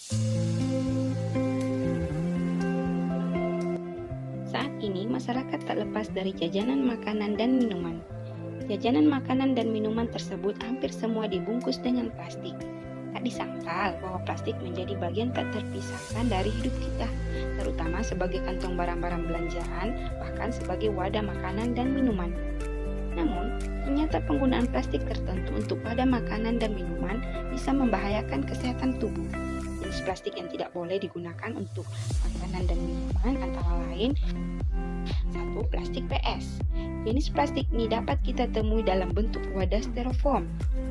Saat ini, masyarakat tak lepas dari jajanan makanan dan minuman. Jajanan makanan dan minuman tersebut hampir semua dibungkus dengan plastik. Tak disangkal bahwa plastik menjadi bagian tak terpisahkan dari hidup kita, terutama sebagai kantong barang-barang belanjaan, bahkan sebagai wadah makanan dan minuman. Namun, ternyata penggunaan plastik tertentu untuk wadah makanan dan minuman bisa membahayakan kesehatan tubuh. Jenis plastik yang tidak boleh digunakan untuk makanan dan minuman antara lain: 1. Plastik PS. Jenis plastik ini dapat kita temui dalam bentuk wadah styrofoam.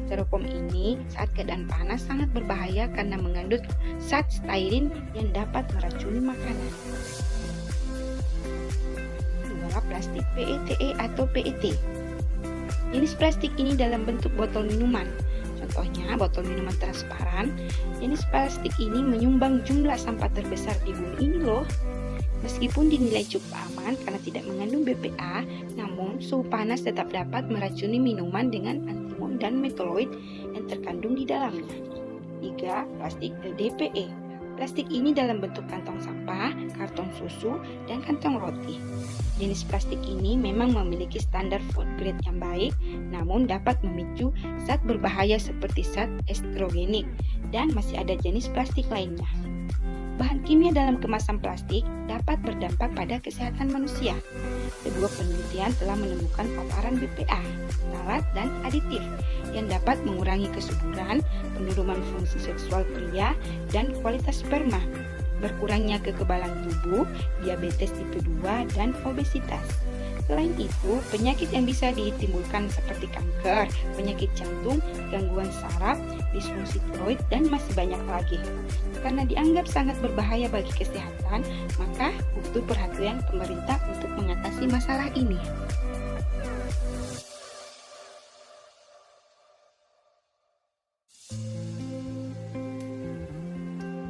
Styrofoam ini saat keadaan panas sangat berbahaya karena mengandung zat styrene yang dapat meracuni makanan. 2. Plastik PETE atau PET. Jenis plastik ini dalam bentuk botol minuman. Contohnya botol minuman transparan. Jenis plastik ini menyumbang jumlah sampah terbesar di bumi ini loh. Meskipun dinilai cukup aman karena tidak mengandung BPA, namun suhu panas tetap dapat meracuni minuman dengan antimon dan metaloid yang terkandung di dalamnya. 3. Plastik LDPE. Plastik ini dalam bentuk kantong sampah, karton susu, dan kantong roti. Jenis plastik ini memang memiliki standar food grade yang baik, namun dapat memicu zat berbahaya seperti zat estrogenik, dan masih ada jenis plastik lainnya. Bahan kimia dalam kemasan plastik dapat berdampak pada kesehatan manusia. Kedua penelitian telah menemukan paparan BPA, ftalat, dan aditif yang dapat mengurangi kesuburan, penurunan fungsi seksual pria, dan kualitas sperma, berkurangnya kekebalan tubuh, diabetes tipe 2, dan obesitas. Selain itu, penyakit yang bisa ditimbulkan seperti kanker, penyakit jantung, gangguan saraf, disfungsi tiroid, dan masih banyak lagi. Karena dianggap sangat berbahaya bagi kesehatan, maka butuh perhatian pemerintah untuk mengatasi masalah ini.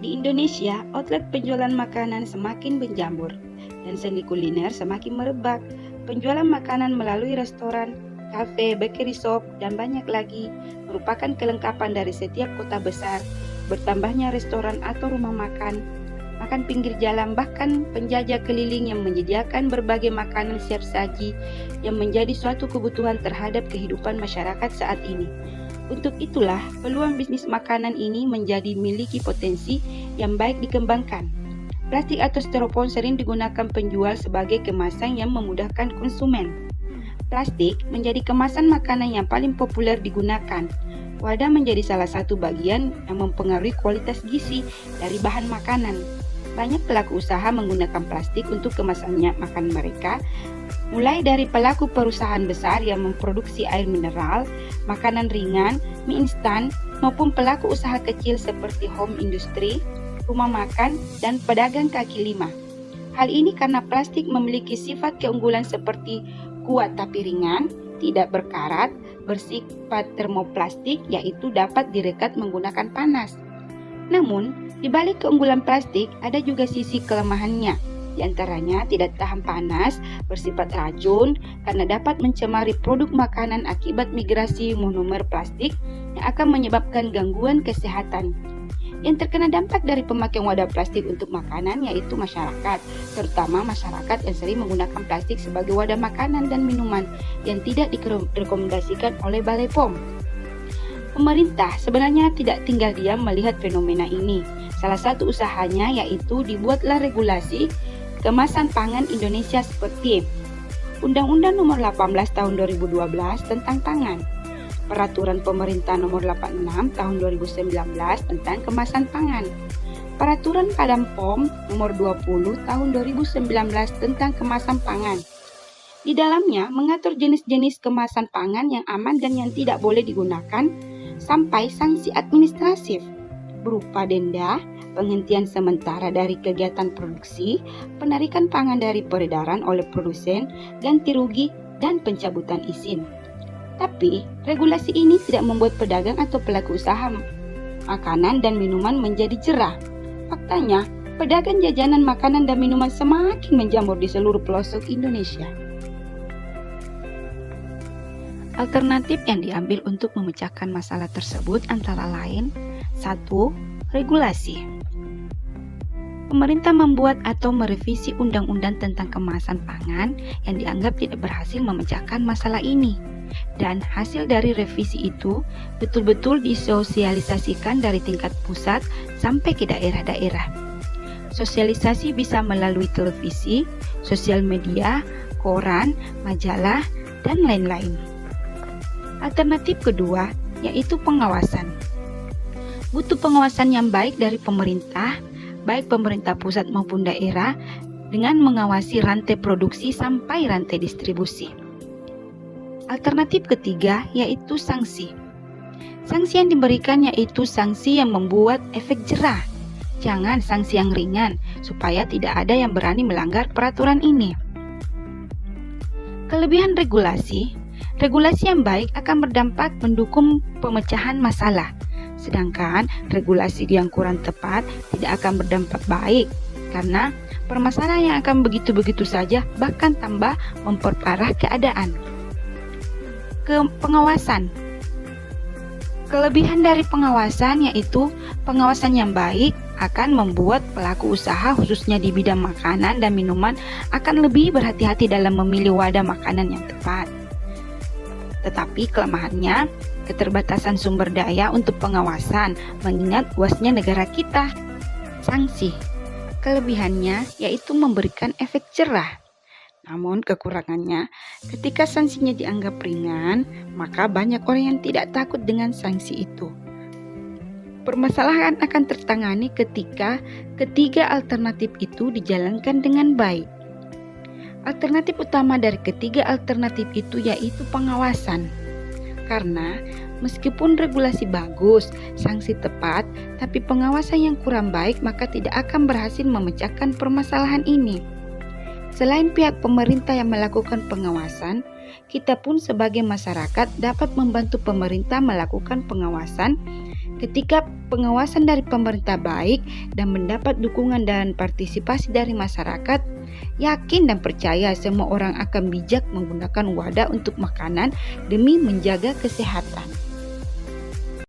Di Indonesia, outlet penjualan makanan semakin menjamur dan seni kuliner semakin merebak. Penjualan makanan melalui restoran, kafe, bakery shop, dan banyak lagi merupakan kelengkapan dari setiap kota besar. Bertambahnya restoran atau rumah makan pinggir jalan, bahkan penjajah keliling yang menyediakan berbagai makanan siap saji yang menjadi suatu kebutuhan terhadap kehidupan masyarakat saat ini. Untuk itulah, peluang bisnis makanan ini menjadi memiliki potensi yang baik dikembangkan. Plastik atau styrofoam sering digunakan penjual sebagai kemasan yang memudahkan konsumen. Plastik menjadi kemasan makanan yang paling populer digunakan. Wadah menjadi salah satu bagian yang mempengaruhi kualitas gizi dari bahan makanan. Banyak pelaku usaha menggunakan plastik untuk kemasannya makan mereka, mulai dari pelaku perusahaan besar yang memproduksi air mineral, makanan ringan, mie instan, maupun pelaku usaha kecil seperti home industry, rumah makan, dan pedagang kaki lima. Hal ini karena plastik memiliki sifat keunggulan seperti kuat tapi ringan, tidak berkarat, bersifat termoplastik, yaitu dapat direkat menggunakan panas. Namun, di balik keunggulan plastik ada juga sisi kelemahannya. Di antaranya tidak tahan panas, bersifat racun karena dapat mencemari produk makanan akibat migrasi monomer plastik yang akan menyebabkan gangguan kesehatan. Yang terkena dampak dari pemakaian wadah plastik untuk makanan yaitu masyarakat, terutama masyarakat yang sering menggunakan plastik sebagai wadah makanan dan minuman yang tidak direkomendasikan oleh Balai POM. Pemerintah sebenarnya tidak tinggal diam melihat fenomena ini. Salah satu usahanya yaitu dibuatlah regulasi kemasan pangan Indonesia seperti Undang-Undang Nomor 18 Tahun 2012 tentang pangan, Peraturan Pemerintah Nomor 86 Tahun 2019 tentang kemasan pangan, Peraturan Badan POM Nomor 20 Tahun 2019 tentang kemasan pangan. Di dalamnya mengatur jenis-jenis kemasan pangan yang aman dan yang tidak boleh digunakan, sampai sanksi administratif berupa denda, penghentian sementara dari kegiatan produksi, penarikan pangan dari peredaran oleh produsen, ganti rugi, dan pencabutan izin. Tapi, regulasi ini tidak membuat pedagang atau pelaku usaha makanan dan minuman menjadi jerah. Faktanya, pedagang jajanan makanan dan minuman semakin menjamur di seluruh pelosok Indonesia. Alternatif yang diambil untuk memecahkan masalah tersebut antara lain: 1. Regulasi. pemerintah membuat atau merevisi undang-undang tentang kemasan pangan yang dianggap tidak berhasil memecahkan masalah ini. Dan hasil dari revisi itu betul-betul disosialisasikan dari tingkat pusat sampai ke daerah-daerah. Sosialisasi bisa melalui televisi, sosial media, koran, majalah, dan lain-lain. Alternatif kedua yaitu pengawasan. Butuh pengawasan yang baik dari pemerintah, baik pemerintah pusat maupun daerah, dengan mengawasi rantai produksi sampai rantai distribusi. Alternatif ketiga yaitu sanksi. Sanksi yang diberikan yaitu sanksi yang membuat efek jerah. Jangan sanksi yang ringan, supaya tidak ada yang berani melanggar peraturan ini. Kelebihan regulasi. Regulasi yang baik akan berdampak mendukung pemecahan masalah. Sedangkan regulasi yang kurang tepat tidak akan berdampak baik, karena permasalahan yang akan begitu-begitu saja bahkan tambah memperparah keadaan. Pengawasan. Kelebihan dari pengawasan yaitu pengawasan yang baik akan membuat pelaku usaha khususnya di bidang makanan dan minuman akan lebih berhati-hati dalam memilih wadah makanan yang tepat. Tetapi kelemahannya, keterbatasan sumber daya untuk pengawasan mengingat luasnya negara kita. Sanksi. Kelebihannya yaitu memberikan efek jerah. Namun kekurangannya, ketika sanksinya dianggap ringan, maka banyak orang yang tidak takut dengan sanksi itu. Permasalahan akan tertangani ketika ketiga alternatif itu dijalankan dengan baik. Alternatif utama dari ketiga alternatif itu yaitu pengawasan. Karena meskipun regulasi bagus, sanksi tepat, tapi pengawasan yang kurang baik maka tidak akan berhasil memecahkan permasalahan ini. Selain pihak pemerintah yang melakukan pengawasan, kita pun sebagai masyarakat dapat membantu pemerintah melakukan pengawasan. Ketika pengawasan dari pemerintah baik dan mendapat dukungan dan partisipasi dari masyarakat, yakin dan percaya semua orang akan bijak menggunakan wadah untuk makanan demi menjaga kesehatan.